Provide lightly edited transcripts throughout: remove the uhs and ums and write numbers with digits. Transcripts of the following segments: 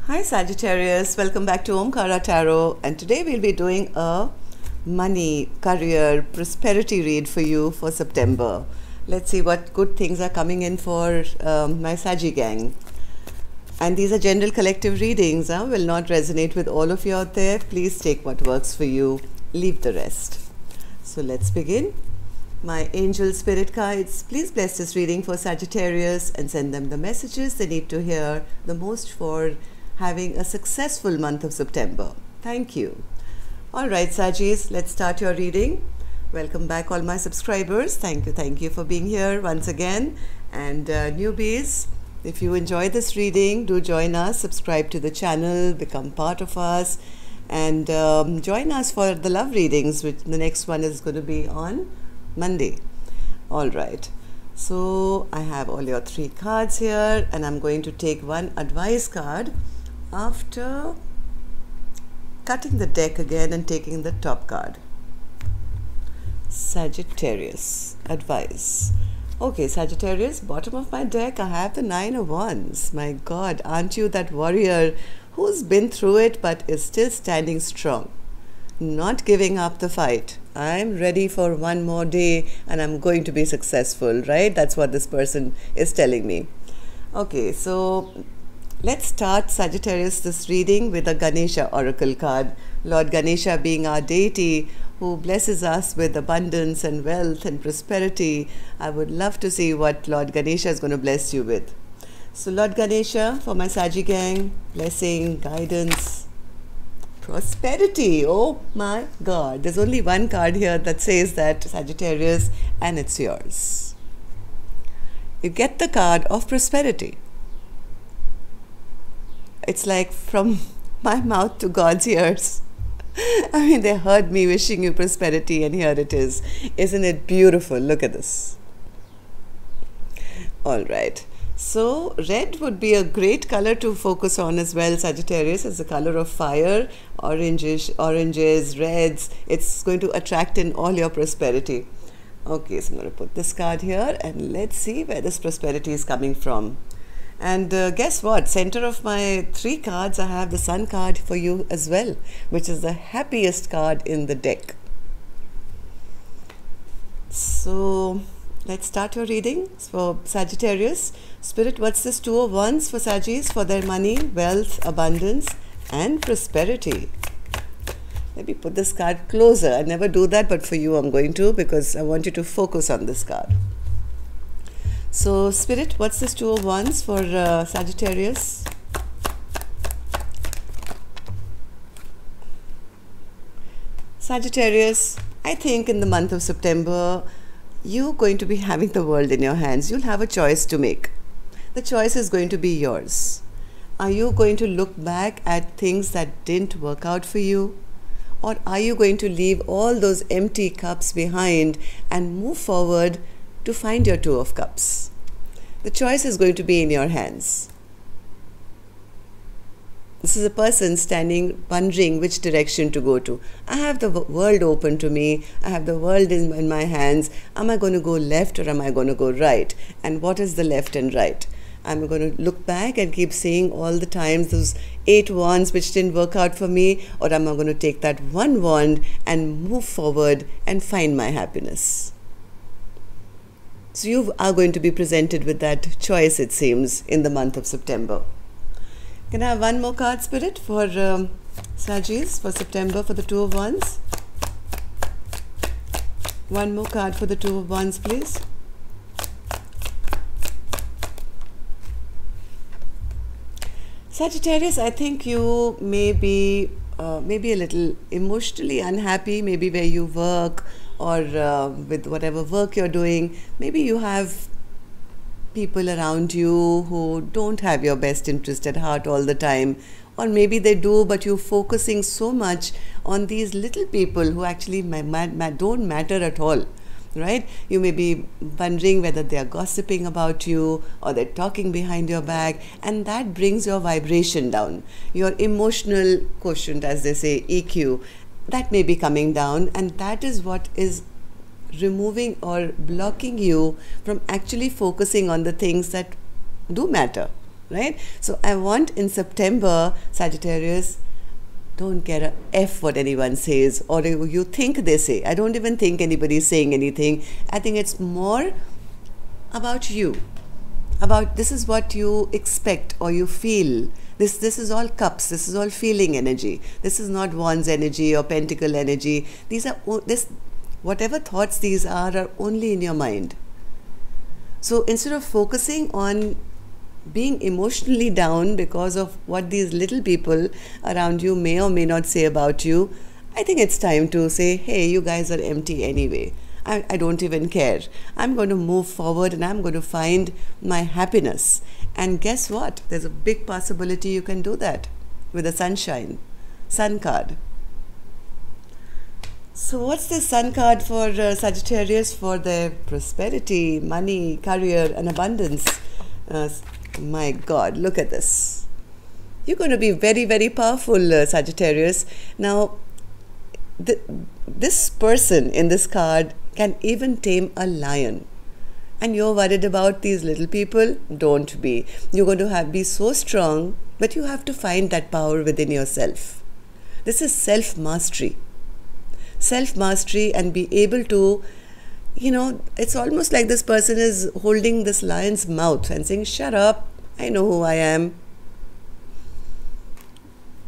Hi Sagittarius, welcome back to Omkara Tarot, and today we'll be doing a money, career, prosperity read for you for September. Let's see what good things are coming in for my Saggy gang. And these are general collective readings, will not resonate with all of you out there. Please take what works for you, leave the rest. So let's begin. My angel spirit guides, please bless this reading for Sagittarius and send them the messages they need to hear the most for having a successful month of September. Thank you. Alright Saggies, let's start your reading. Welcome back all my subscribers. Thank you for being here once again. And newbies, if you enjoy this reading, do join us, subscribe to the channel, become part of us, and join us for the love readings, which the next one is going to be on Monday. Alright, so I have all your 3 cards here, and I'm going to take one advice card after cutting the deck again and taking the top card. Sagittarius, advice. Okay, Sagittarius, bottom of my deck I have the 9 of Wands. My God, aren't you that warrior who's been through it but is still standing strong, not giving up the fight? I'm ready for one more day and I'm going to be successful, right? That's what this person is telling me. Okay, so let's start, Sagittarius, this reading with a Ganesha oracle card. Lord Ganesha being our deity who blesses us with abundance and wealth and prosperity. I would love to see what Lord Ganesha is going to bless you with. So Lord Ganesha, for my Saggy gang, blessing, guidance, prosperity. Oh my God, there's only one card here that says that, Sagittarius, and it's yours. You get the card of prosperity. It's like from my mouth to God's ears. I mean, they heard me wishing you prosperity, and here it is. Isn't it beautiful? Look at this. All right. So red would be a great color to focus on as well, Sagittarius. It's the color of fire, oranges, reds. It's going to attract in all your prosperity. Okay, so I'm going to put this card here and let's see where this prosperity is coming from. And guess what? Center of my 3 cards, I have the Sun card for you as well, which is the happiest card in the deck. So let's start your reading for Sagittarius. Spirit, what's this 2 of Wands for Saggis for their money, wealth, abundance, and prosperity? Let me put this card closer. I never do that, but for you I'm going to, because I want you to focus on this card. So Spirit, what's this 2 of Wands for Sagittarius? Sagittarius, I think in the month of September, you're going to be having the world in your hands. You'll have a choice to make. The choice is going to be yours. Are you going to look back at things that didn't work out for you? Or are you going to leave all those empty cups behind and move forward to find your 2 of Cups? The choice is going to be in your hands. This is a person standing, wondering which direction to go to. I have the world open to me. I have the world in my hands. Am I going to go left or am I going to go right? And what is the left and right? I'm going to look back and keep seeing all the times those 8 wands which didn't work out for me, or am I going to take that 1 wand and move forward and find my happiness? So you are going to be presented with that choice, it seems, in the month of September. Can I have one more card, Spirit, for Saggis for September for the 2 of Wands? One more card for the 2 of Wands, please. Sagittarius, I think you may be maybe a little emotionally unhappy, maybe where you work, or with whatever work you're doing. Maybe you have people around you who don't have your best interest at heart all the time, or maybe they do, but you're focusing so much on these little people who actually don't matter at all, right? You may be wondering whether they are gossiping about you or they're talking behind your back, and that brings your vibration down. Your emotional quotient, as they say, EQ, that may be coming down, and that is what is removing or blocking you from actually focusing on the things that do matter. right? So I want in September, Sagittarius, don't care a F what anyone says or you think they say. I don't even think anybody's saying anything. I think it's more about you, about this is what you expect or you feel. This is all cups. This is all feeling energy. This is not wands energy or pentacle energy. These are whatever thoughts these are only in your mind. So instead of focusing on being emotionally down because of what these little people around you may or may not say about you, I think it's time to say, hey, you guys are empty anyway. I don't even care. I'm going to move forward and I'm going to find my happiness. And guess what? There's a big possibility you can do that with a sunshine, sun card. So what's the sun card for Sagittarius for their prosperity, money, career and abundance? My God, look at this. You're going to be very, very powerful, Sagittarius. Now, this person in this card can even tame a lion. And you're worried about these little people? Don't be. You're going to be so strong, but you have to find that power within yourself. This is self-mastery. Self-mastery and be able to, it's almost like this person is holding this lion's mouth and saying, shut up, I know who I am.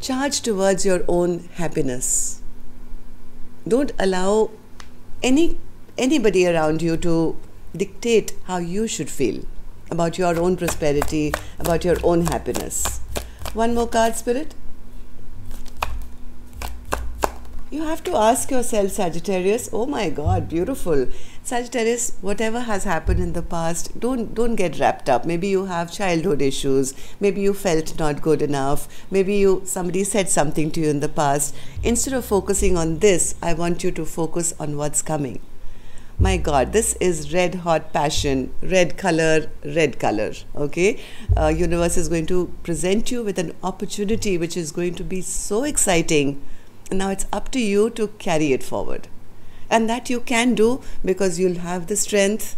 Charge towards your own happiness. Don't allow anybody around you to dictate how you should feel about your own prosperity, about your own happiness. One more card, Spirit. You have to ask yourself, Sagittarius, oh my God, beautiful. Sagittarius, whatever has happened in the past, don't get wrapped up. Maybe you have childhood issues. Maybe you felt not good enough. Maybe somebody said something to you in the past. Instead of focusing on this, I want you to focus on what's coming. My God, this is red hot passion, red color, okay? Universe is going to present you with an opportunity which is going to be so exciting. And now it's up to you to carry it forward. And that you can do because you'll have the strength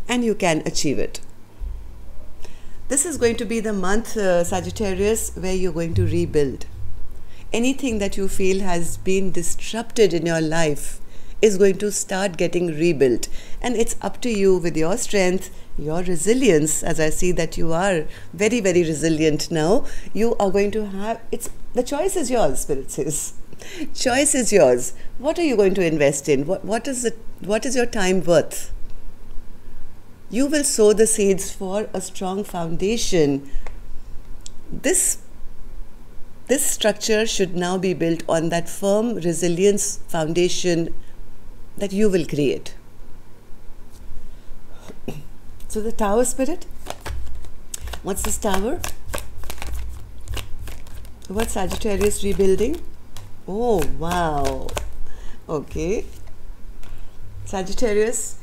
and you can achieve it. This is going to be the month, Sagittarius, where you're going to rebuild. Anything that you feel has been disrupted in your life is going to start getting rebuilt. And it's up to you with your strength, your resilience, as I see that you are very, very resilient now. You are going to have, the choice is yours, Spirit says. Choice is yours. What are you going to invest in? What is your time worth? You will sow the seeds for a strong foundation. This structure should now be built on that firm resilience foundation that you will create. So the Tower, Spirit. What's this Tower? What's Sagittarius rebuilding? Oh, wow. Okay. Sagittarius,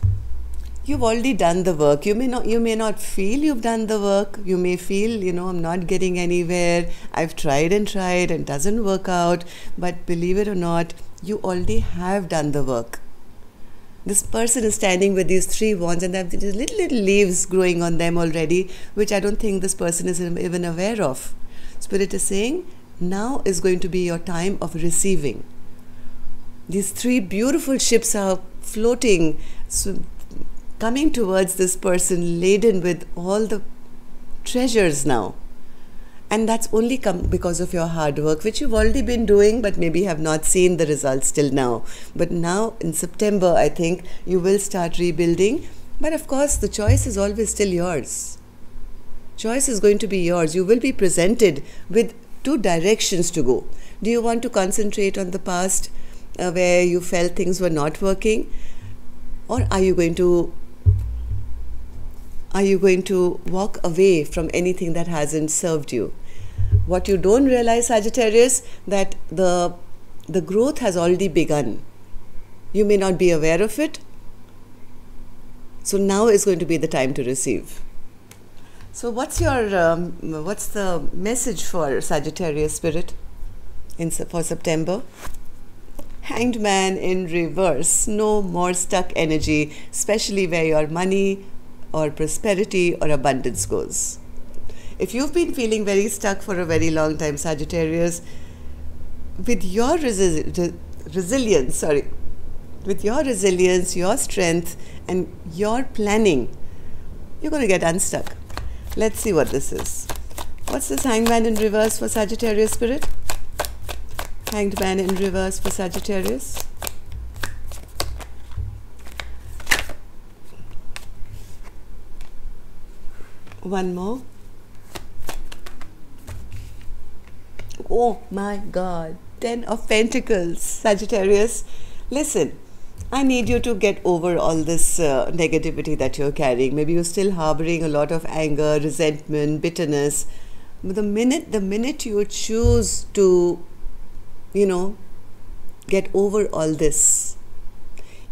you've already done the work. You may not feel you've done the work. You may feel, I'm not getting anywhere. I've tried and it doesn't work out. But believe it or not, you already have done the work. This person is standing with these 3 wands and they have these little leaves growing on them already, which I don't think this person is even aware of. Spirit is saying, now is going to be your time of receiving. These 3 beautiful ships are floating, so coming towards this person laden with all the treasures now. And that's only come because of your hard work, which you've already been doing, but maybe have not seen the results till now. But now in September, I think you will start rebuilding. But of course, the choice is always still yours. Choice is going to be yours. You will be presented with 2 directions to go. Do you want to concentrate on the past where you felt things were not working? Or are you going to walk away from anything that hasn't served you? What you don't realize, Sagittarius, that the growth has already begun. You may not be aware of it. So now is going to be the time to receive. So what's the message for Sagittarius, Spirit for September? Hanged Man in reverse. No more stuck energy, especially where your money or prosperity or abundance goes. If you've been feeling very stuck for a very long time, Sagittarius, with your resilience, your strength, and your planning, you're going to get unstuck. Let's see what this is. What's this Hangman in reverse for Sagittarius spirit? Hanged Man in reverse for Sagittarius. One more. Oh my God. 10 of Pentacles. Sagittarius, listen, I need you to get over all this negativity that you're carrying. Maybe you're still harboring a lot of anger, resentment, bitterness. But the minute you choose to, get over all this,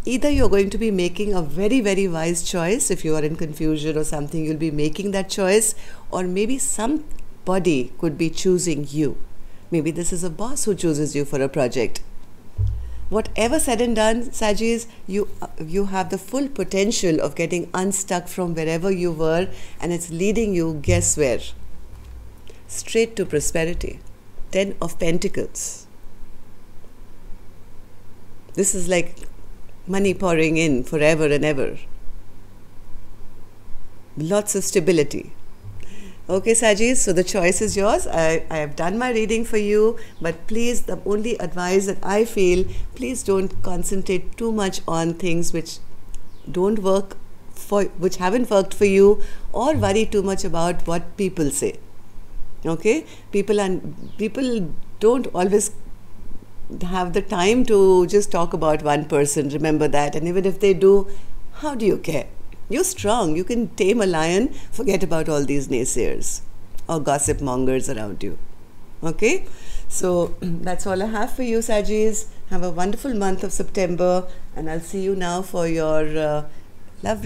either you're going to be making a very, very wise choice. If you are in confusion or something, you'll be making that choice, or maybe somebody could be choosing you. Maybe this is a boss who chooses you for a project. Whatever said and done, Sagittarius, you have the full potential of getting unstuck from wherever you were, and it's leading you, guess where? Straight to prosperity. 10 of Pentacles. This is like money pouring in forever and ever. Lots of stability. Okay, Sagittarius, so the choice is yours. I have done my reading for you, but please, the only advice that I feel, please don't concentrate too much on things which haven't worked for you, or worry too much about what people say. Okay? People don't always have the time to just talk about one person. Remember that. And even if they do, how do you care? You're strong. You can tame a lion. Forget about all these naysayers or gossip mongers around you. Okay? So that's all I have for you, Sagittarius. Have a wonderful month of September, and I'll see you now for your love